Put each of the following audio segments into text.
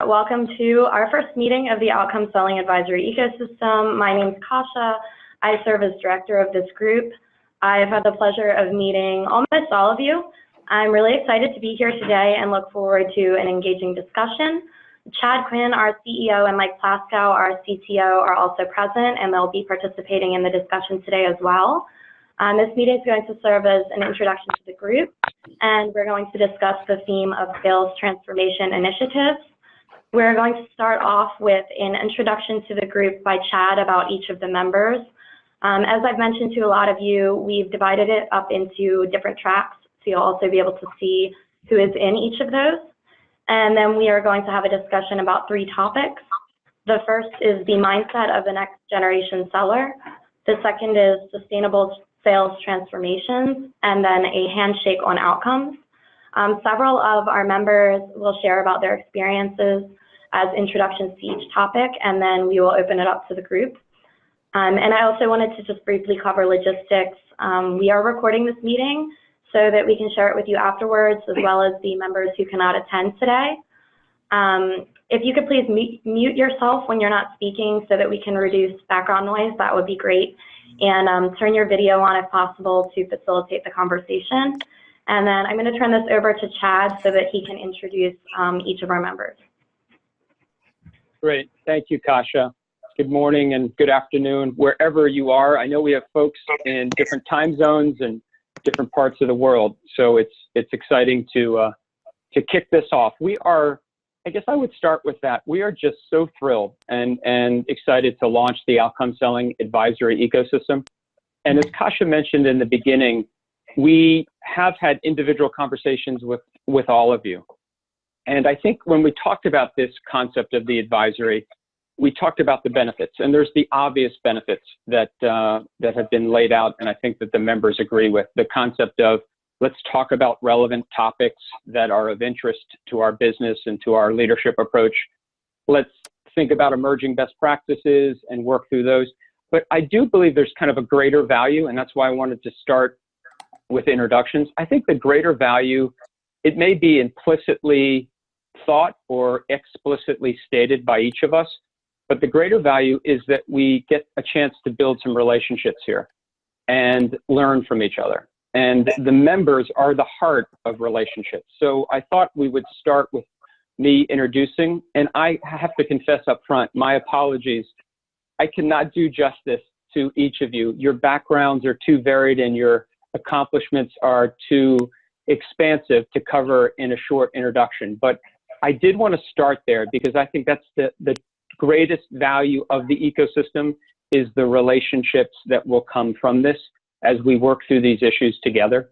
Welcome to our first meeting of the Outcome Selling Advisory Ecosystem. My name is Kasha. I serve as director of this group. I've had the pleasure of meeting almost all of you. I'm really excited to be here today and look forward to an engaging discussion. Chad Quinn, our CEO, and Mike Plaskow, our CTO, are also present, and they'll be participating in the discussion today as well. This meeting is going to serve as an introduction to the group, and we're going to discuss the theme of sales transformation initiatives. We're going to start off with an introduction to the group by Chad about each of the members. As I've mentioned to a lot of you, we've divided it up into different tracks, so you'll also be able to see who is in each of those. And then we are going to have a discussion about 3 topics. The first is the mindset of the next generation seller. The second is sustainable sales transformations, and then a handshake on outcomes. Several of our members will share about their experiences as introductions to each topic, and then we will open it up to the group. And I also wanted to just briefly cover logistics. We are recording this meeting so that we can share it with you afterwards, as well as the members who cannot attend today. If you could please mute yourself when you're not speaking so that we can reduce background noise, that would be great. And turn your video on if possible to facilitate the conversation. And then I'm going to turn this over to Chad so that he can introduce each of our members. Great. Thank you, Kasha. Good morning and good afternoon, wherever you are. I know we have folks in different time zones and different parts of the world, so it's exciting to kick this off. We are, I guess I would start with that. We are just so thrilled and excited to launch the Outcome Selling Advisory Ecosystem. And as Kasha mentioned in the beginning, we have had individual conversations with all of you. And I think when we talked about this concept of the advisory, we talked about the benefits, and there's the obvious benefits that have been laid out, and I think that the members agree with. The concept of let's talk about relevant topics that are of interest to our business and to our leadership approach. Let's think about emerging best practices and work through those. But I do believe there's kind of a greater value, and that's why I wanted to start with introductions. I think the greater value, it may be implicitly thought or explicitly stated by each of us, but the greater value is that we get a chance to build some relationships here and learn from each other. And the members are the heart of relationships. So I thought we would start with me introducing, and I have to confess up front, my apologies. I cannot do justice to each of you. Your backgrounds are too varied and your accomplishments are too expansive to cover in a short introduction. But I did want to start there because I think that's the greatest value of the ecosystem is the relationships that will come from this as we work through these issues together.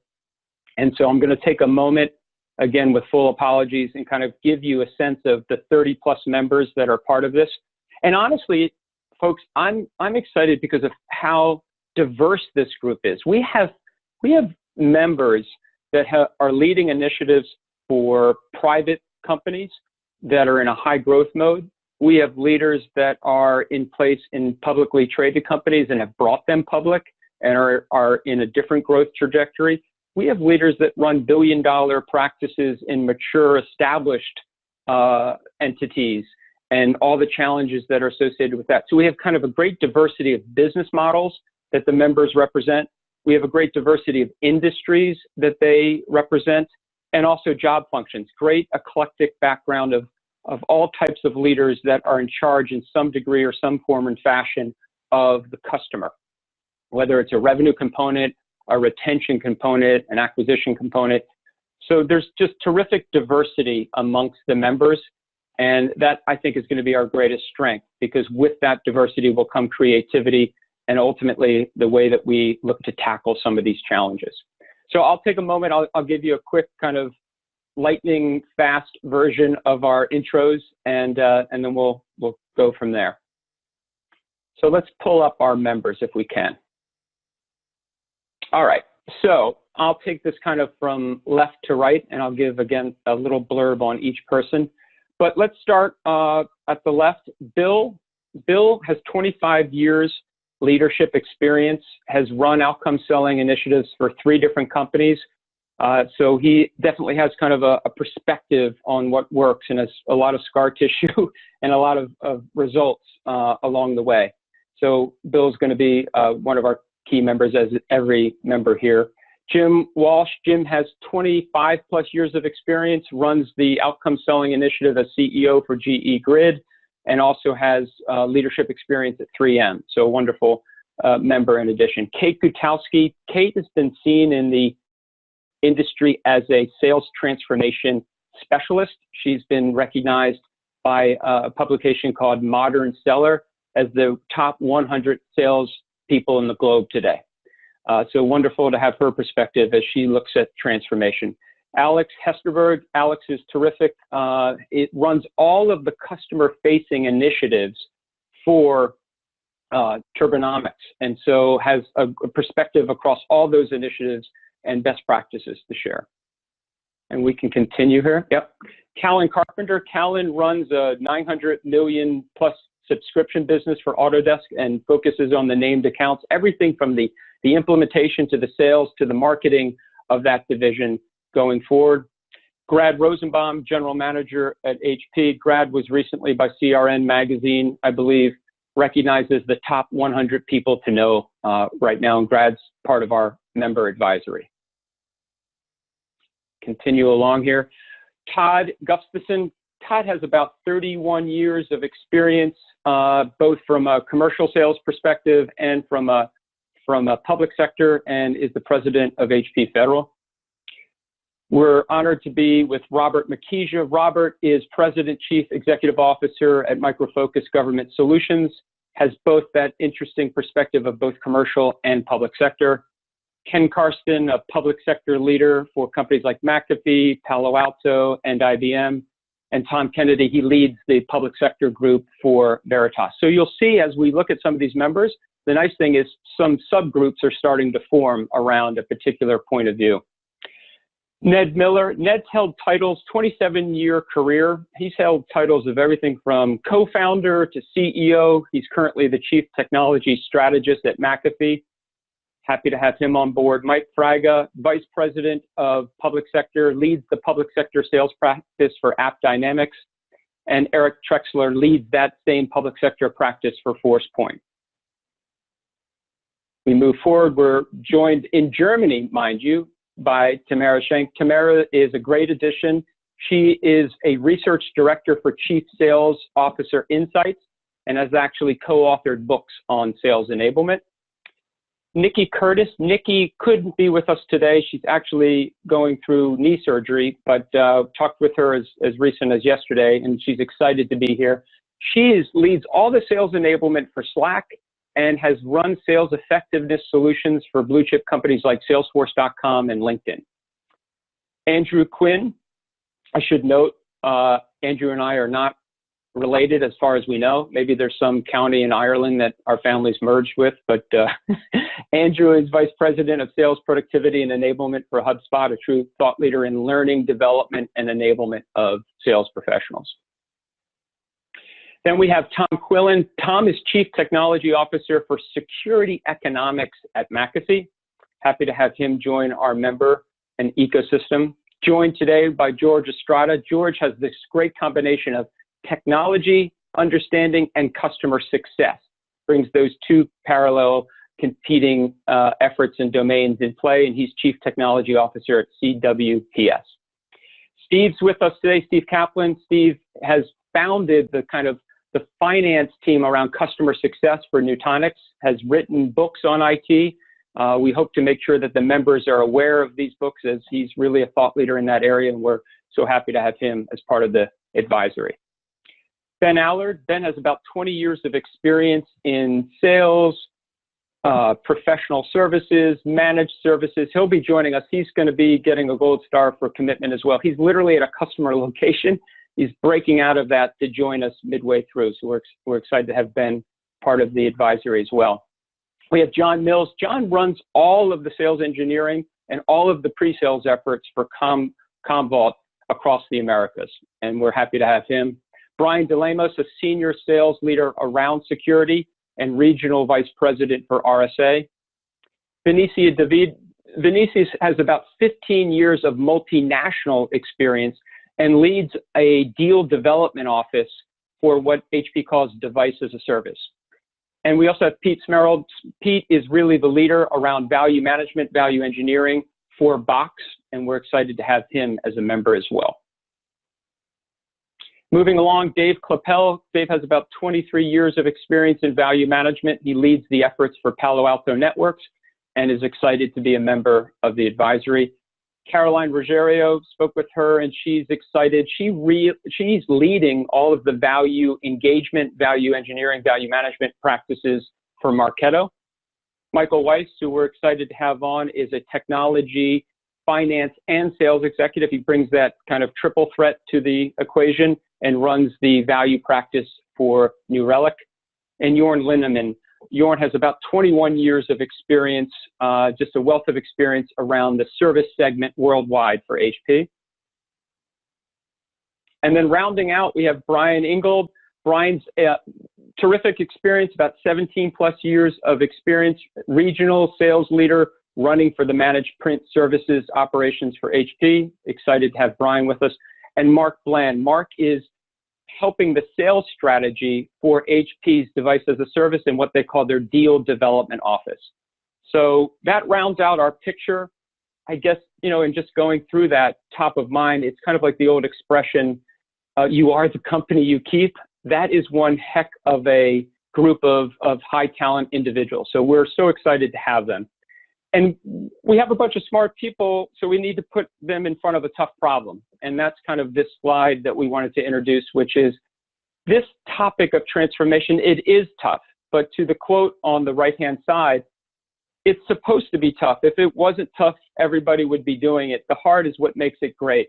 And so I'm going to take a moment, again, with full apologies, and kind of give you a sense of the 30+ members that are part of this. And honestly, folks, I'm excited because of how diverse this group is. We have members that are leading initiatives for private companies that are in a high growth mode. We have leaders that are in place in publicly traded companies and have brought them public and are in a different growth trajectory. We have leaders that run billion-dollar practices in mature, established entities and all the challenges that are associated with that. So we have kind of a great diversity of business models that the members represent. We have a great diversity of industries that they represent, and also job functions. Great eclectic background of all types of leaders that are in charge in some degree or some form and fashion of the customer, whether it's a revenue component, a retention component, an acquisition component. So there's just terrific diversity amongst the members. And that, I think, is going to be our greatest strength, because with that diversity will come creativity and ultimately the way that we look to tackle some of these challenges. So I'll take a moment. I'll give you a quick kind of lightning fast version of our intros, and then we'll go from there. So let's pull up our members if we can. All right, so I'll take this kind of from left to right, and I'll give, again, a little blurb on each person. But let's start at the left. Bill has 25 years leadership experience, has run outcome selling initiatives for 3 different companies. So he definitely has kind of a perspective on what works and has a lot of scar tissue and a lot of results along the way. So Bill's going to be one of our key members, as every member here. Jim Walsh. Jim has 25 plus years of experience, runs the Outcome Selling Initiative as CEO for GE Grid, and also has leadership experience at 3M. So a wonderful member in addition. Kate Gutowski. Kate has been seen in the industry as a sales transformation specialist. She's been recognized by a publication called Modern Seller as the top 100 sales people in the globe today. So wonderful to have her perspective as she looks at transformation. Alex Hesterberg. Alex is terrific. It runs all of the customer-facing initiatives for Turbonomics, and so has a perspective across all those initiatives and best practices to share. And we can continue here. Yep. Callan Carpenter. Callan runs a 900 million plus subscription business for Autodesk and focuses on the named accounts, everything from the implementation to the sales to the marketing of that division going forward. Grad Rosenbaum, general manager at HP. Grad was recently by CRN magazine, I believe, recognized as the top 100 people to know right now, and Grad's part of our member advisory. Continue along here. Todd Gustafson. Todd has about 31 years of experience, both from a commercial sales perspective and from a public sector, and is the president of HP Federal. We're honored to be with Robert Makija. Robert is President, Chief Executive Officer at Micro Focus Government Solutions, has both that interesting perspective of both commercial and public sector. Ken Karsten, a public sector leader for companies like McAfee, Palo Alto, and IBM. And Tom Kennedy, he leads the public sector group for Veritas. So you'll see as we look at some of these members, the nice thing is some subgroups are starting to form around a particular point of view. Ned Miller. Ned's held titles, 27-year career. He's held titles of everything from co-founder to CEO. He's currently the Chief Technology Strategist at McAfee. Happy to have him on board. Mike Fraga, Vice President of Public Sector, leads the public sector sales practice for AppDynamics. And Eric Trexler leads that same public sector practice for ForcePoint. We move forward. We're joined in Germany, mind you, by Tamara Schenk. Tamara is a great addition. She is a research director for Chief Sales Officer Insights and has actually co-authored books on sales enablement. Nikki Curtis. Nikki couldn't be with us today. She's actually going through knee surgery, but talked with her as recent as yesterday, and she's excited to be here. She leads all the sales enablement for Slack and has run sales effectiveness solutions for blue chip companies like Salesforce.com and LinkedIn. Andrew Quinn. I should note, Andrew and I are not related as far as we know. Maybe there's some county in Ireland that our families merged with, but Andrew is Vice President of Sales Productivity and Enablement for HubSpot, a true thought leader in learning, development, and enablement of sales professionals. Then we have Tom Quillen. Tom is Chief Technology Officer for Security Economics at McAfee. Happy to have him join our member and ecosystem. Joined today by George Estrada. George has this great combination of technology, understanding, and customer success. Brings those two parallel competing efforts and domains in play, and he's Chief Technology Officer at CWPS. Steve's with us today, Steve Kaplan. Steve has founded the the finance team around customer success for Nutanix, has written books on IT. We hope to make sure that the members are aware of these books, as he's really a thought leader in that area, and we're so happy to have him as part of the advisory. Ben Allard. Ben has about 20 years of experience in sales, professional services, managed services. He'll be joining us. He's going to be getting a gold star for commitment as well. He's literally at a customer location. He's breaking out of that to join us midway through. So we're excited to have Ben part of the advisory as well. We have John Mills. John runs all of the sales engineering and all of the pre-sales efforts for Commvault across the Americas, and we're happy to have him. Brian DeLemos, a senior sales leader around security and regional vice president for RSA. Benicia Leese has about 15 years of multinational experience and leads a deal development office for what HP calls device as a service. And we also have Pete Smerald. Pete is really the leader around value management, value engineering for Box, and we're excited to have him as a member as well. Moving along, Dave Clappel. Dave has about 23 years of experience in value management. He leads the efforts for Palo Alto Networks and is excited to be a member of the advisory. Caroline Ruggiero, spoke with her, and she's excited. She's leading all of the value engagement, value engineering, value management practices for Marketo. Michael Weiss, who we're excited to have on, is a technology, finance, and sales executive. He brings that kind of triple threat to the equation and runs the value practice for New Relic. And Jorn Linneman. Jorn has about 21 years of experience, just a wealth of experience around the service segment worldwide for HP. And then rounding out, we have Brian Ingold. Brian's terrific experience, about 17 plus years of experience, regional sales leader, running for the managed print services operations for HP. Excited to have Brian with us. And Marc Bland. Marc is helping the sales strategy for HP's device as a service and what they call their deal development office. So that rounds out our picture. I guess, you know, and just going through that top of mind, it's kind of like the old expression, you are the company you keep. That is one heck of a group of high talent individuals. So we're so excited to have them. And we have a bunch of smart people, so we need to put them in front of a tough problem. And that's kind of this slide that we wanted to introduce, which is this topic of transformation. It is tough, but to the quote on the right-hand side, it's supposed to be tough. If it wasn't tough, everybody would be doing it. The hard is what makes it great.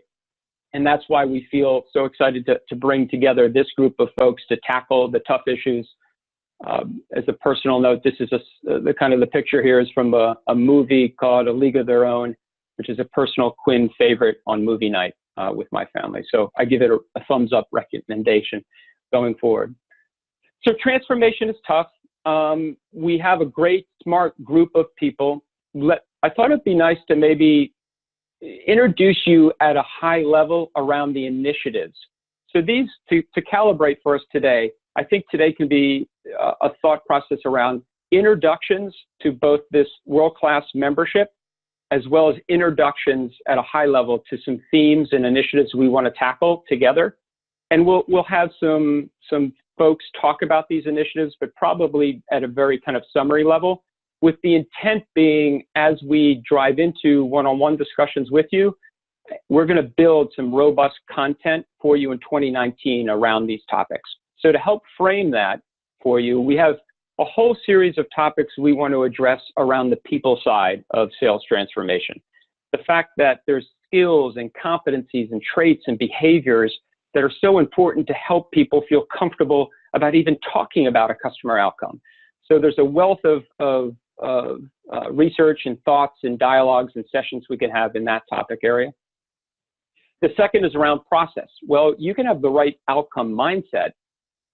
And that's why we feel so excited to bring together this group of folks to tackle the tough issues. As a personal note, this is the picture here is from a movie called A League of Their Own, which is a personal Quinn favorite on movie night with my family. So I give it a thumbs up recommendation going forward. So transformation is tough. We have a great, smart group of people. I thought it'd be nice to maybe introduce you at a high level around the initiatives. So these, to calibrate for us today, I think today can be a thought process around introductions to both this world-class membership, as well as introductions at a high level to some themes and initiatives we want to tackle together. And we'll have some folks talk about these initiatives, but probably at a very kind of summary level, with the intent being, as we drive into one-on-one discussions with you, we're going to build some robust content for you in 2019 around these topics. So to help frame that for you, we have a whole series of topics we want to address around the people side of sales transformation. The fact that there's skills and competencies and traits and behaviors that are so important to help people feel comfortable about even talking about a customer outcome. So there's a wealth of research and thoughts and dialogues and sessions we can have in that topic area. The second is around process. Well, you can have the right outcome mindset,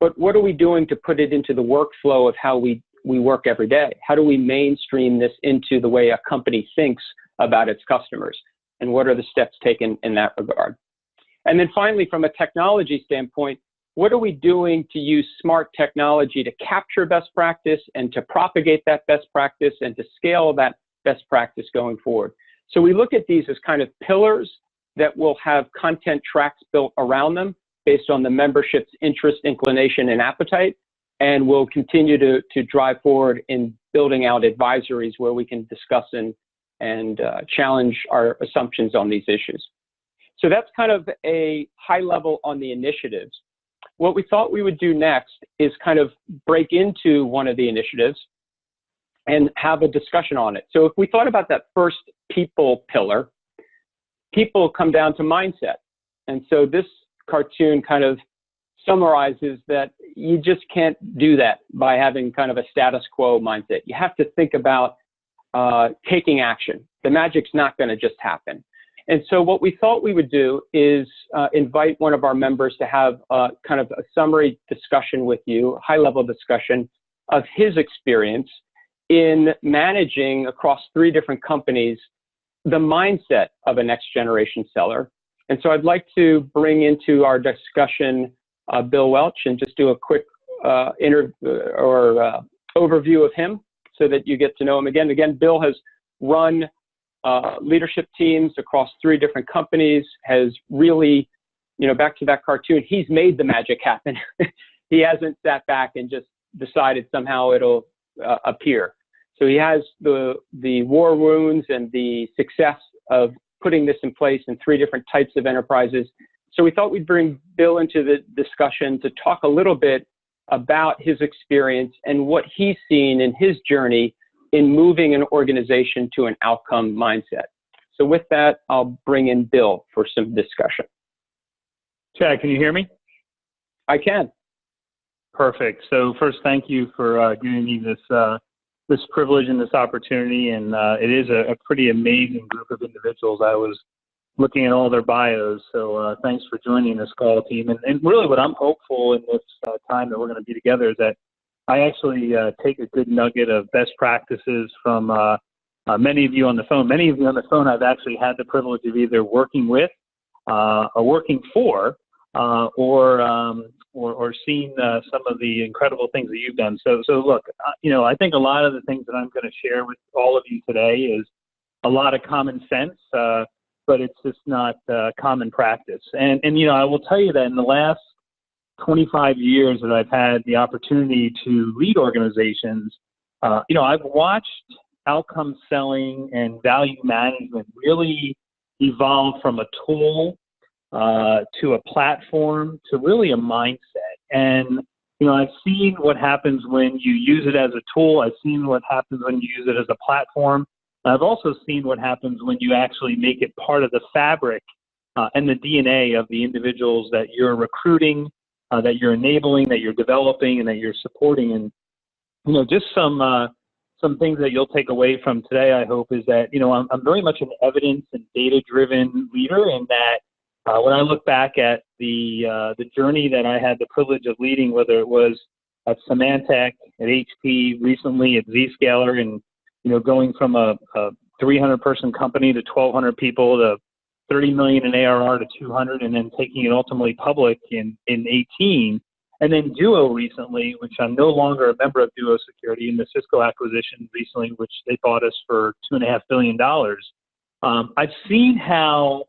but what are we doing to put it into the workflow of how we work every day? How do we mainstream this into the way a company thinks about its customers? And what are the steps taken in that regard? And then finally, from a technology standpoint, what are we doing to use smart technology to capture best practice and to propagate that best practice and to scale that best practice going forward? So we look at these as kind of pillars that will have content tracks built around them based on the membership's interest, inclination, and appetite. And we'll continue to drive forward in building out advisories where we can discuss and challenge our assumptions on these issues. So that's kind of a high level on the initiatives. What we thought we would do next is kind of break into one of the initiatives and have a discussion on it. So if we thought about that first people pillar, people come down to mindset. And so this cartoon kind of summarizes that you just can't do that by having kind of a status quo mindset. You have to think about taking action. The magic's not going to just happen. And so what we thought we would do is invite one of our members to have kind of a summary discussion with you, high-level discussion of his experience in managing across 3 different companies the mindset of a next generation seller. And so I'd like to bring into our discussion Bill Welch and just do a quick overview of him so that you get to know him again. Again, Bill has run leadership teams across 3 different companies, has really, back to that cartoon, he's made the magic happen. He hasn't sat back and just decided somehow it'll appear. So he has the war wounds and the success of putting this in place in 3 different types of enterprises. So we thought we'd bring Bill into the discussion to talk a little bit about his experience and what he's seen in his journey in moving an organization to an outcome mindset. So with that, I'll bring in Bill for some discussion. Chad, can you hear me? I can. Perfect. So first, thank you for giving me this privilege and this opportunity. And it is a pretty amazing group of individuals. I was looking at all their bios. So thanks for joining this call, team. And really what I'm hopeful in this time that we're going to be together is that I actually take a good nugget of best practices from many of you on the phone. Many of you on the phone I've actually had the privilege of either working with or working for or seen some of the incredible things that you've done. So look, I think a lot of the things that I'm going to share with all of you today is a lot of common sense, but it's just not common practice. And I will tell you that in the last 25 years that I've had the opportunity to lead organizations, I've watched outcome selling and value management really evolve from a tool to a platform to really a mindset. And, I've seen what happens when you use it as a tool. I've seen what happens when you use it as a platform. I've also seen what happens when you actually make it part of the fabric and the DNA of the individuals that you're recruiting, that you're enabling, that you're developing, and that you're supporting. And, just some things that you'll take away from today, I hope, is that, I'm very much an evidence and data-driven leader, and that when I look back at the journey that I had the privilege of leading, whether it was at Symantec, at HP, recently at Zscaler, and going from a 300-person company to 1,200 people to 30 million in ARR to 200, and then taking it ultimately public in 18, and then Duo recently, which I'm no longer a member of Duo Security, in the Cisco acquisition recently, which they bought us for $2.5 billion. I've seen how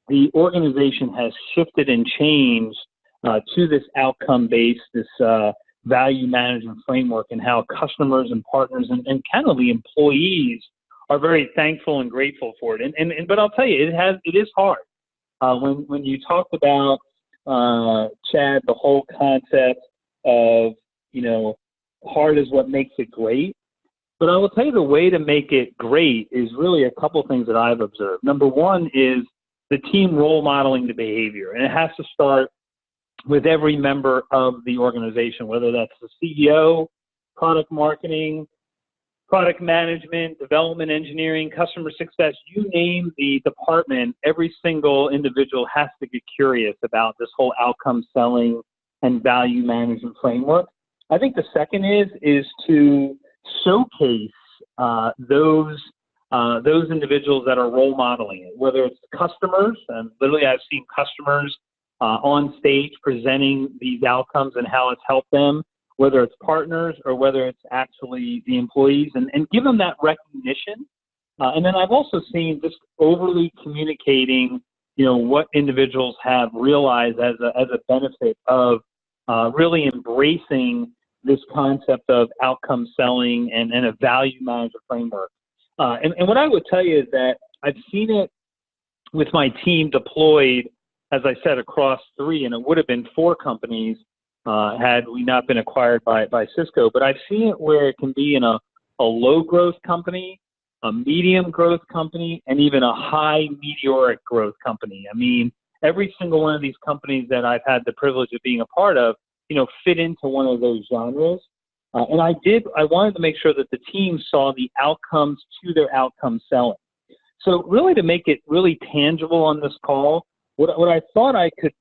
the organization has shifted and changed to this outcome-based, this value management framework, and how customers and partners and kind of the employees are very thankful and grateful for it. But I'll tell you, it is hard. When you talked about, Chad, the whole concept of, hard is what makes it great. But I will tell you, the way to make it great is really a couple things that I've observed. Number one is the team role modeling the behavior. And it has to start with every member of the organization, whether that's the CEO, product marketing, product management, development engineering, customer success, you name the department, every single individual has to get curious about this whole outcome selling and value management framework. I think the second is to showcase those individuals that are role modeling it, whether it's the customers, and literally I've seen customers on stage presenting these outcomes and how it's helped them, whether it's partners or whether it's actually the employees, and give them that recognition. And then I've also seen just overly communicating, what individuals have realized as a benefit of really embracing this concept of outcome selling and a value management framework. And what I would tell you is that I've seen it with my team deployed, as I said, across 3, and it would have been 4 companies had we not been acquired by Cisco. But I've seen it where it can be in a low growth company, a medium growth company, and even a high meteoric growth company. I mean, every single one of these companies that I've had the privilege of being a part of, fit into one of those genres. And I wanted to make sure that the team saw the outcomes to their outcome selling. So really, to make it really tangible on this call, what I thought I could,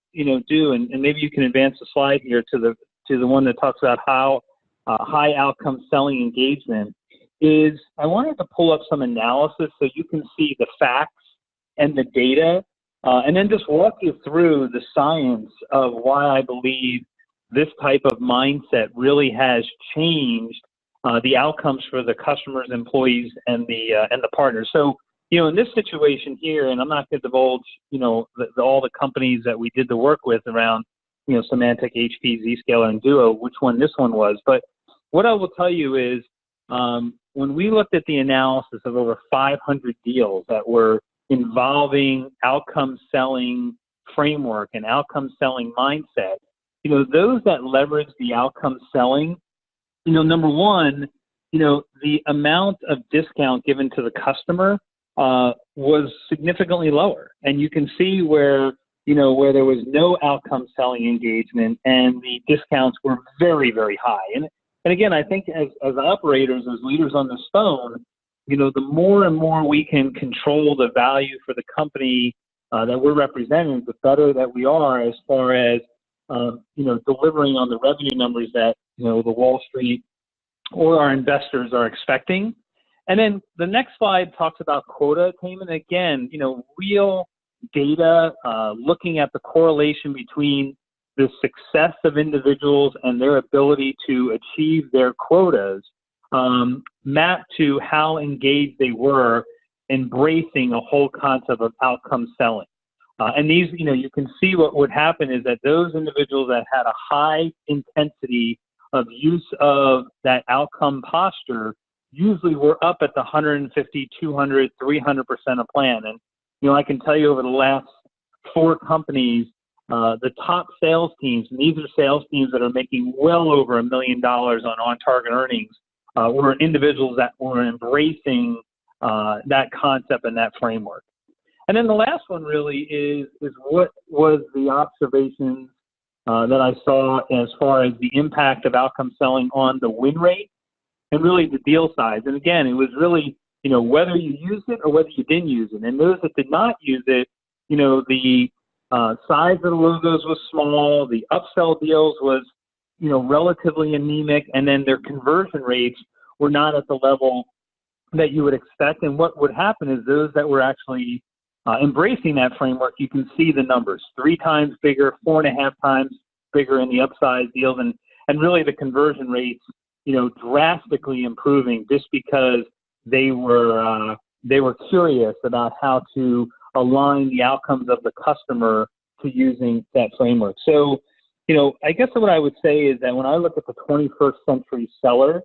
do, and maybe you can advance the slide here to the one that talks about how high outcome selling engagement, is I wanted to pull up some analysis so you can see the facts and the data, and then just walk you through the science of why I believe this type of mindset really has changed the outcomes for the customers, employees, and the partners. So, in this situation here, and I'm not going to divulge, all the companies that we did the work with around, Symantec, HP, Zscaler, and Duo, which one this one was. But what I will tell you is, when we looked at the analysis of over 500 deals that were involving outcome selling framework and outcome selling mindset, those that leverage the outcome selling, number one, the amount of discount given to the customer was significantly lower. And you can see where there was no outcome selling engagement and the discounts were very, very high. And again, I think as operators, as leaders on this phone, the more and more we can control the value for the company that we're representing, the better that we are as far as, delivering on the revenue numbers that, the Wall Street or our investors are expecting. And then the next slide talks about quota attainment. Again, real data, looking at the correlation between the success of individuals and their ability to achieve their quotas, mapped to how engaged they were embracing a whole concept of outcome selling. And these, you can see what would happen is that those individuals that had a high intensity of use of that outcome posture usually were up at the 150, 200, 300% of plan. And, I can tell you over the last 4 companies, the top sales teams, and these are sales teams that are making well over $1 million on target earnings, were individuals that were embracing that concept and that framework. And then the last one really is what was the observations that I saw as far as the impact of outcome selling on the win rate and really the deal size. And again, it was really, whether you used it or whether you didn't use it. And those that did not use it, the size of the logos was small, the upsell deals was, relatively anemic, and then their conversion rates were not at the level that you would expect. And what would happen is those that were actually embracing that framework, you can see the numbers, 3 times bigger, 4.5 times bigger in the upside deals, and really the conversion rates, drastically improving just because they were curious about how to align the outcomes of the customer to using that framework. So, I guess what I would say is that when I look at the 21st century seller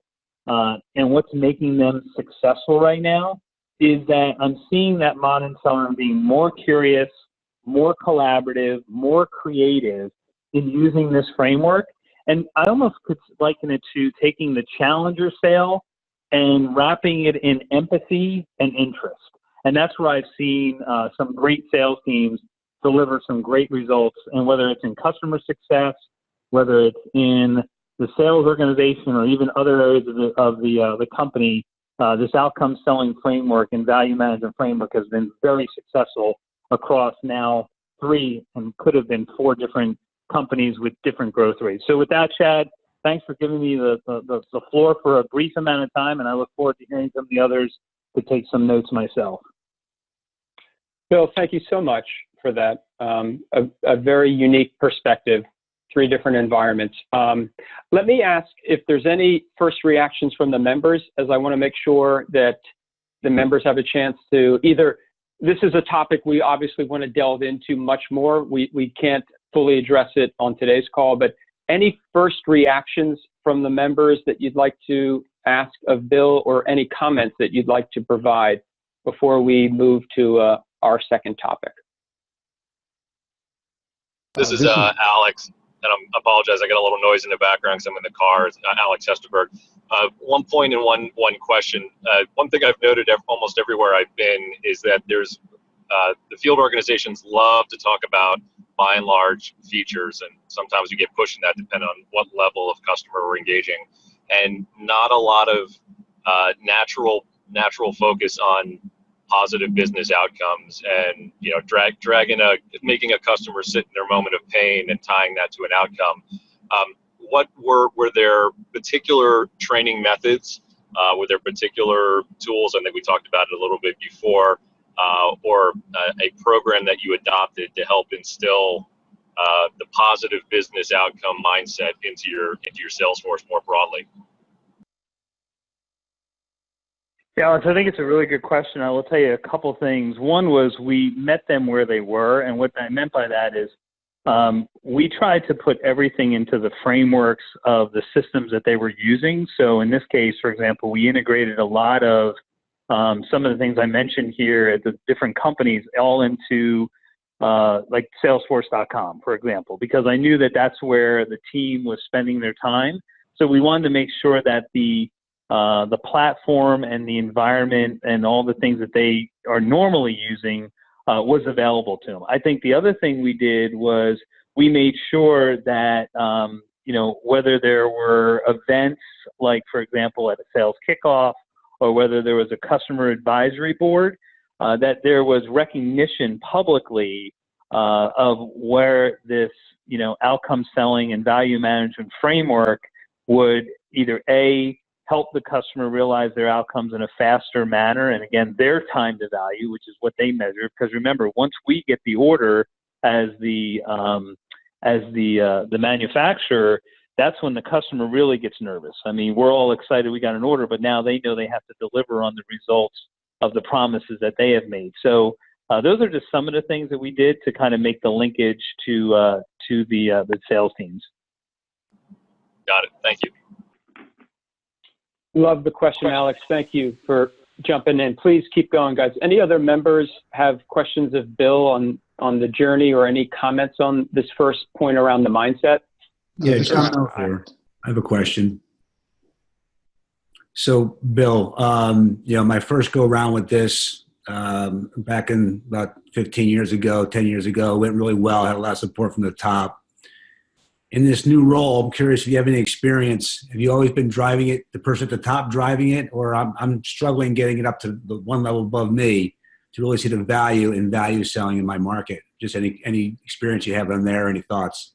and what's making them successful right now, is that I'm seeing that modern seller being more curious, more collaborative, more creative in using this framework. And I almost could liken it to taking the challenger sale and wrapping it in empathy and interest. And that's where I've seen some great sales teams deliver some great results. And whether it's in customer success, whether it's in the sales organization, or even other areas of the company, this outcome selling framework and value management framework has been very successful across now 3 and could have been 4 different companies with different growth rates. So with that, Chad, thanks for giving me the floor for a brief amount of time, and I look forward to hearing from the others to take some notes myself. Bill, thank you so much for that. A very unique perspective, 3 different environments. Let me ask if there's any first reactions from the members, as I want to make sure that the members have a chance to either, this is a topic we obviously want to delve into much more. We can't fully address it on today's call, but any first reactions from the members that you'd like to ask of Bill, or any comments that you'd like to provide before we move to our second topic? This is Alex, and I apologize. I got a little noise in the background because I'm in the car. It's Alex Hesterberg. One point and one question. One thing I've noted almost everywhere I've been is that there's the field organizations love to talk about, by and large, features, and sometimes you get pushed in that depending on what level of customer we're engaging, and not a lot of natural focus on positive business outcomes, and making a customer sit in their moment of pain and tying that to an outcome. What were there particular training methods Were there particular tools, I think we talked about it a little bit before, or a program that you adopted to help instill the positive business outcome mindset into your sales force more broadly? Yeah, Alex, I think it's a really good question. I will tell you a couple things. One was we met them where they were, and what I meant by that is we tried to put everything into the frameworks of the systems that they were using. So in this case, for example, we integrated a lot of some of the things I mentioned here at the different companies all into like Salesforce.com, for example, because I knew that that's where the team was spending their time. So we wanted to make sure that the platform and the environment and all the things that they are normally using was available to them. I think the other thing we did was we made sure that, whether there were events, like, for example, at a sales kickoff, or whether there was a customer advisory board, that there was recognition publicly of where this, outcome selling and value management framework would either help the customer realize their outcomes in a faster manner, and again, their time to value, which is what they measure. Because remember, once we get the order as the manufacturer, that's when the customer really gets nervous. I mean, we're all excited we got an order, but now they know they have to deliver on the results of the promises that they have made. So those are just some of the things that we did to kind of make the linkage to the sales teams. Got it. Thank you. Love the question, Alex. Thank you for jumping in. Please keep going, guys. Any other members have questions of Bill on the journey or any comments on this first point around the mindset? Yeah, John, I have a question. So, Bill, my first go around with this back in about 10 years ago, went really well. Had a lot of support from the top. In this new role, I'm curious if you have any experience. Have you always been driving it, the person at the top driving it, or I'm struggling getting it up to the one level above me to really see the value in value selling in my market? Just any experience you have on there, any thoughts?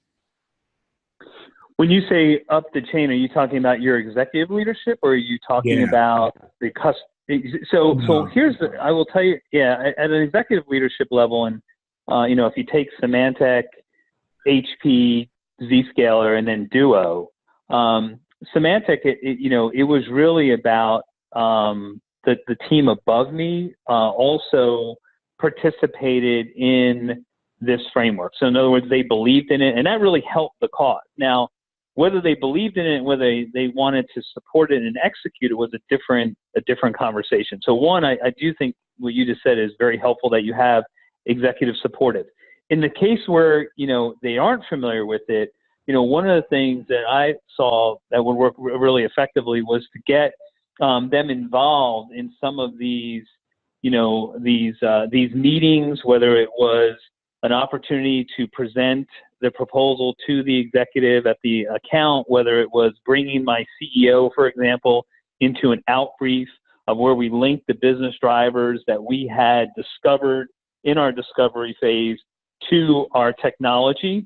When you say up the chain, are you talking about your executive leadership, or are you talking about the customer? So here's I will tell you, at an executive leadership level, and if you take Symantec, HP, Zscaler, and then Duo, Symantec, it was really about the team above me also participated in this framework. So in other words, they believed in it, and that really helped the cause. Now, whether they believed in it, whether they wanted to support it and execute it was a different conversation. So one, I do think what you just said is very helpful, that you have executive supportive. In the case where, they aren't familiar with it, one of the things that I saw that would work really effectively was to get them involved in some of these meetings, whether it was an opportunity to present the proposal to the executive at the account, whether it was bringing my CEO, for example, into an outbrief of where we linked the business drivers that we had discovered in our discovery phase to our technology.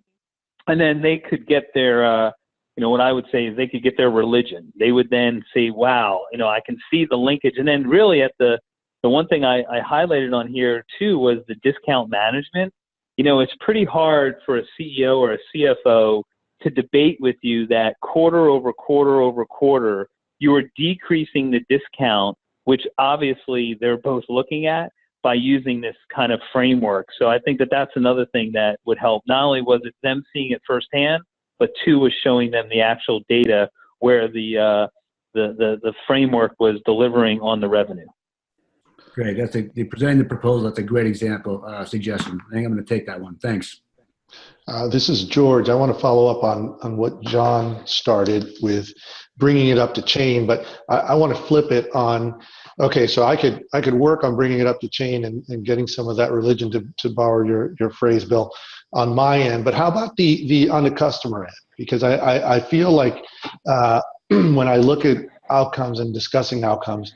And then they could get their, what I would say is they could get their religion. They would then say, wow, I can see the linkage. And then really at the one thing I highlighted on here too was the discount management. It's pretty hard for a CEO or a CFO to debate with you that quarter over quarter over quarter, you are decreasing the discount, which obviously they're both looking at by using this kind of framework. So I think that that's another thing that would help. Not only was it them seeing it firsthand, but two was showing them the actual data where the framework was delivering on the revenue. Great. You're presenting the proposal. That's a great example, suggestion. I think I'm going to take that one. Thanks. This is George. I want to follow up on what John started with, bringing it up to chain, but I want to flip it on. Okay, so I could work on bringing it up to chain and getting some of that religion, to borrow your phrase, Bill, on my end. But how about the on the customer end? Because I feel like when I look at outcomes and discussing outcomes,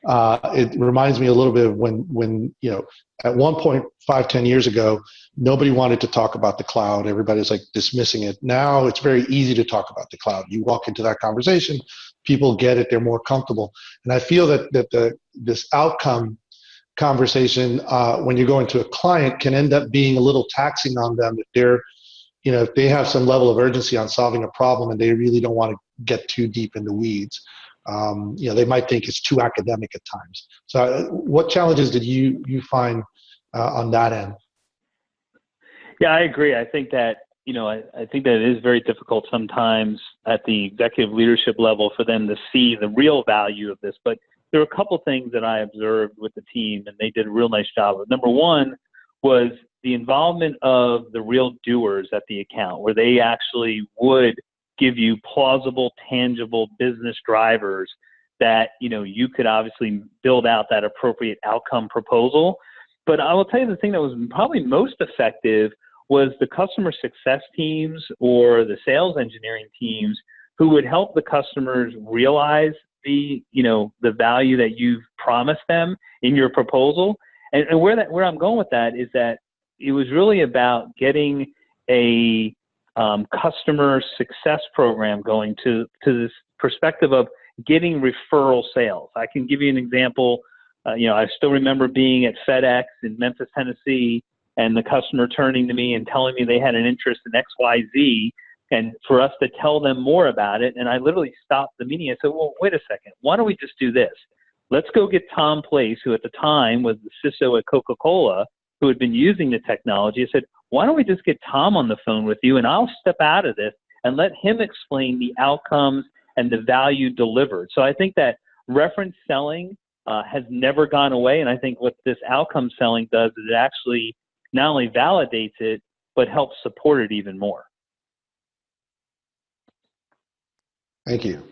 It reminds me a little bit of when at one point 5-10 years ago, nobody wanted to talk about the cloud. Everybody's like dismissing it. Now it's very easy to talk about the cloud. You walk into that conversation, people get it, they're more comfortable. And I feel that this outcome conversation, when you go into a client, can end up being a little taxing on them if they're, if they have some level of urgency on solving a problem and they really don't want to get too deep in the weeds. They might think it's too academic at times. So what challenges did you find on that end? Yeah, I agree. I think that, I think that it is very difficult sometimes at the executive leadership level for them to see the real value of this. But there were a couple things that I observed with the team, and they did a real nice job of. Number one was the involvement of the real doers at the account, where they actually would give you plausible, tangible business drivers that, you could obviously build out that appropriate outcome proposal. But I will tell you the thing that was probably most effective was the customer success teams or the sales engineering teams who would help the customers realize the value that you've promised them in your proposal. And where I'm going with that is that it was really about getting a customer success program going to this perspective of getting referral sales. I can give you an example. I still remember being at FedEx in Memphis, Tennessee, and the customer turning to me and telling me they had an interest in XYZ, and for us to tell them more about it. And I literally stopped the meeting. I said, well, wait a second. Why don't we just do this? Let's go get Tom Place, who at the time was the CISO at Coca-Cola, who had been using the technology. I said, why don't we just get Tom on the phone with you, and I'll step out of this and let him explain the outcomes and the value delivered. So I think that reference selling has never gone away. And I think what this outcome selling does is it actually not only validates it, but helps support it even more. Thank you.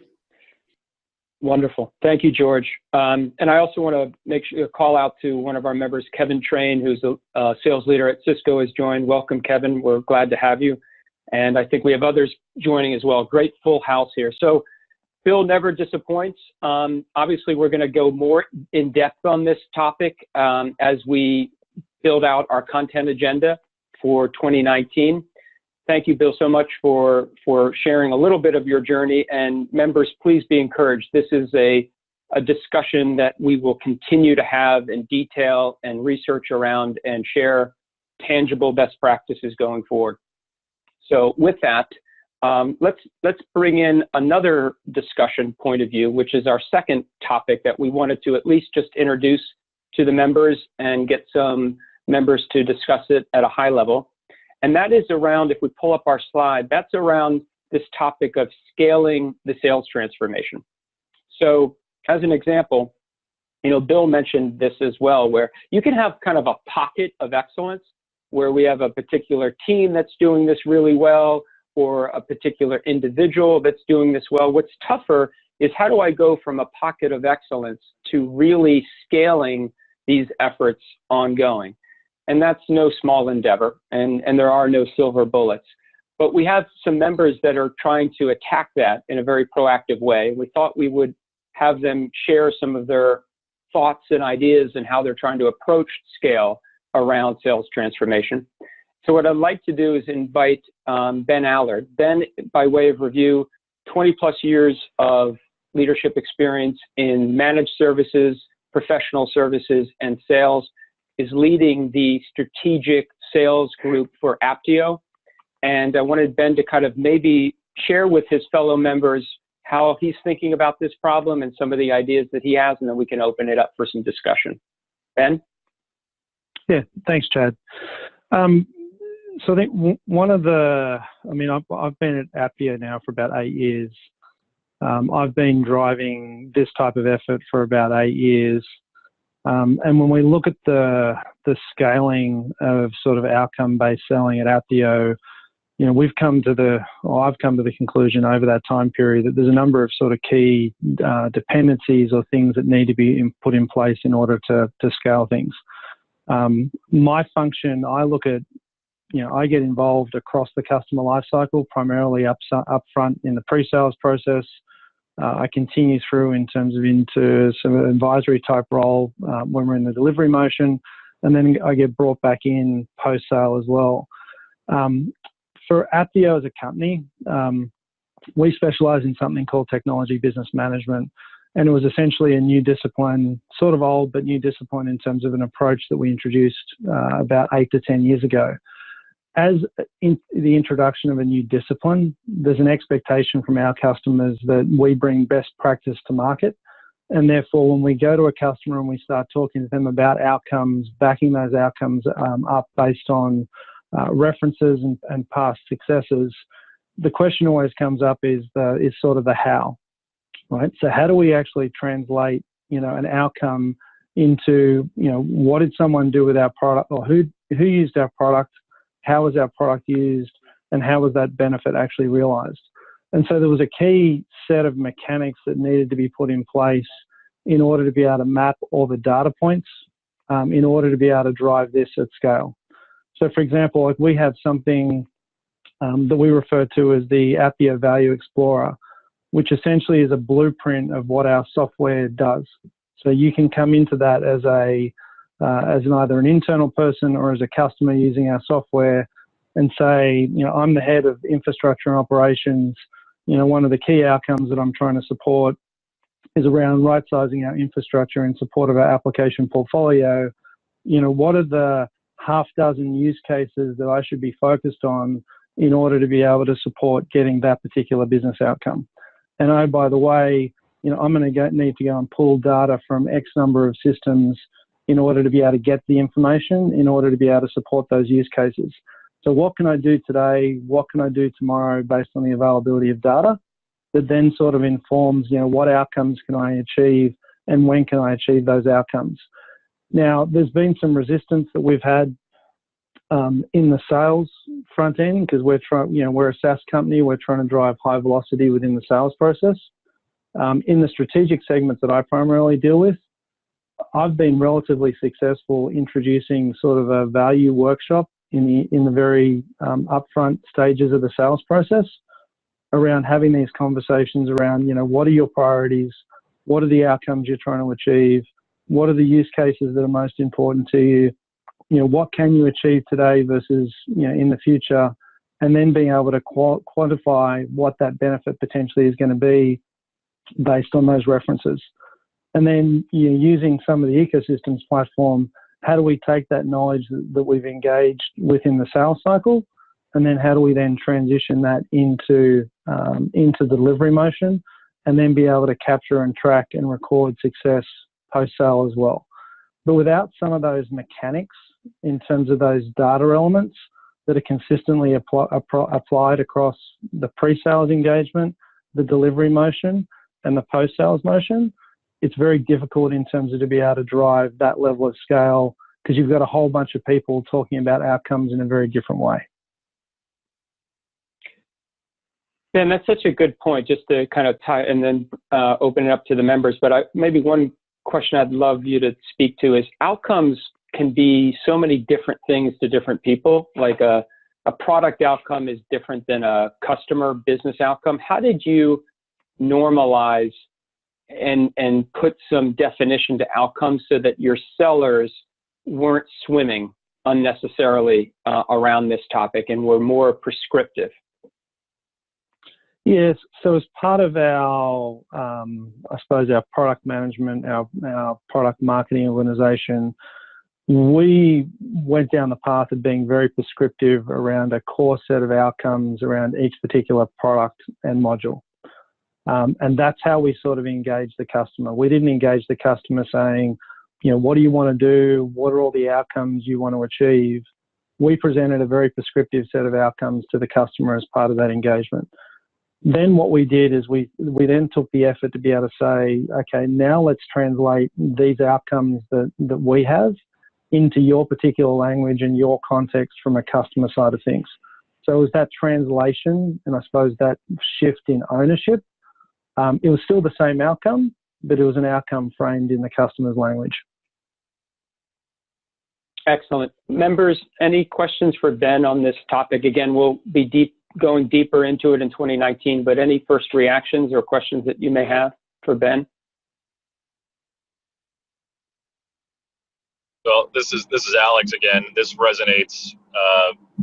Wonderful. Thank you, George. And I also want to make sure call out to one of our members, Kevin Train, who's a sales leader at Cisco, has joined. Welcome, Kevin. We're glad to have you. And I think we have others joining as well. Great full house here. So Bill never disappoints. Obviously, we're going to go more in depth on this topic as we build out our content agenda for 2019. Thank you, Bill, so much for sharing a little bit of your journey. And members, please be encouraged. This is a discussion that we will continue to have in detail and research around and share tangible best practices going forward. So with that, let's bring in another discussion point of view, which is our second topic that we wanted to at least just introduce to the members and get some members to discuss it at a high level. And that is around, if we pull up our slide, that's around this topic of scaling the sales transformation. So as an example, Bill mentioned this as well, where you can have kind of a pocket of excellence where we have a particular team that's doing this really well, or a particular individual that's doing this well. What's tougher is how do I go from a pocket of excellence to really scaling these efforts ongoing? And that's no small endeavor, and there are no silver bullets. But we have some members that are trying to attack that in a very proactive way. We thought we would have them share some of their thoughts and ideas and how they're trying to approach scale around sales transformation. So what I'd like to do is invite Ben Allard. Ben, by way of review, 20 plus years of leadership experience in managed services, professional services, and sales, is leading the strategic sales group for Apptio. And I wanted Ben to kind of maybe share with his fellow members how he's thinking about this problem and some of the ideas that he has, and then we can open it up for some discussion. Ben? Yeah, thanks, Chad. So I think one of the, I've been at Apptio now for about 8 years. I've been driving this type of effort for about 8 years. And when we look at the scaling of sort of outcome-based selling at Apptio, I've come to the conclusion over that time period that there's a number of sort of key dependencies or things that need to be put in place in order to scale things. My function, I look at, I get involved across the customer lifecycle, primarily up front in the pre-sales process, I continue through into some advisory type role when we're in the delivery motion, and then I get brought back in post-sale as well. For Apptio as a company, we specialize in something called technology business management, and it was essentially a new discipline, sort of old, but new discipline in terms of an approach that we introduced about 8 to 10 years ago. As in the introduction of a new discipline, there's an expectation from our customers that we bring best practice to market. And therefore, when we go to a customer and we start talking to them about outcomes, backing those outcomes up based on references and past successes, the question always comes up is sort of the how, right? So how do we actually translate, an outcome into, what did someone do with our product, or who used our product? How was our product used, and how was that benefit actually realized? And so there was a key set of mechanics that needed to be put in place in order to be able to map all the data points, in order to be able to drive this at scale. So for example, like we have something that we refer to as the Apptio Value Explorer, which essentially is a blueprint of what our software does. So you can come into that as either an internal person or as a customer using our software and say, I'm the head of infrastructure and operations. One of the key outcomes that I'm trying to support is around right-sizing our infrastructure in support of our application portfolio. What are the half dozen use cases that I should be focused on in order to be able to support getting that particular business outcome? And oh, by the way, I'm going to need to go and pull data from X number of systems in order to be able to get the information, in order to be able to support those use cases. So what can I do today? What can I do tomorrow based on the availability of data that then sort of informs, what outcomes can I achieve and when can I achieve those outcomes? Now, there's been some resistance that we've had in the sales front end because we're a SaaS company. We're trying to drive high velocity within the sales process. In the strategic segments that I primarily deal with, I've been relatively successful introducing sort of a value workshop in the very upfront stages of the sales process around having these conversations around, what are your priorities? What are the outcomes you're trying to achieve? What are the use cases that are most important to you? What can you achieve today versus, in the future? And then being able to quantify what that benefit potentially is going to be based on those references. And then using some of the ecosystems platform, how do we take that knowledge that we've engaged within the sales cycle, and then how do we then transition that into the delivery motion, and then be able to capture and track and record success post-sale as well. But without some of those mechanics in terms of those data elements that are consistently applied across the pre-sales engagement, the delivery motion, and the post-sales motion, it's very difficult in terms of to be able to drive that level of scale because you've got a whole bunch of people talking about outcomes in a very different way. Ben, that's such a good point, just to kind of tie and then open it up to the members. But maybe one question I'd love you to speak to is outcomes can be so many different things to different people. Like a product outcome is different than a customer business outcome. How did you normalize and put some definition to outcomes so that your sellers weren't swimming unnecessarily around this topic and were more prescriptive? Yes, so as part of our, I suppose, our product management, our product marketing organization, we went down the path of being very prescriptive around a core set of outcomes around each particular product and module. And that's how we sort of engaged the customer. We didn't engage the customer saying, what do you want to do? What are all the outcomes you want to achieve? We presented a very prescriptive set of outcomes to the customer as part of that engagement. Then what we did is we then took the effort to be able to say, okay, now let's translate these outcomes that we have into your particular language and your context from a customer side of things. So it was that translation and I suppose that shift in ownership. It was still the same outcome, but it was an outcome framed in the customer's language. Excellent. Members, any questions for Ben on this topic? Again, we'll be going deeper into it in 2019, but any first reactions or questions that you may have for Ben? Well, this is Alex again. This resonates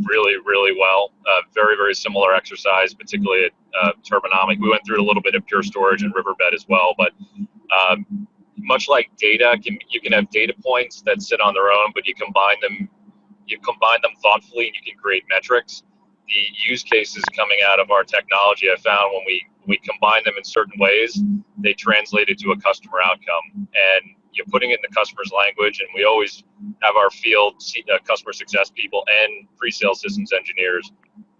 really, really well. Very, very similar exercise, particularly at Turbonomic. We went through it a little bit at Pure Storage and Riverbed as well, but much like data, you can have data points that sit on their own, but you combine them thoughtfully, and you can create metrics. The use cases coming out of our technology, I found when we combine them in certain ways, they translate it to a customer outcome. And you're putting it in the customer's language, and we always have our field customer success people and pre-sales systems engineers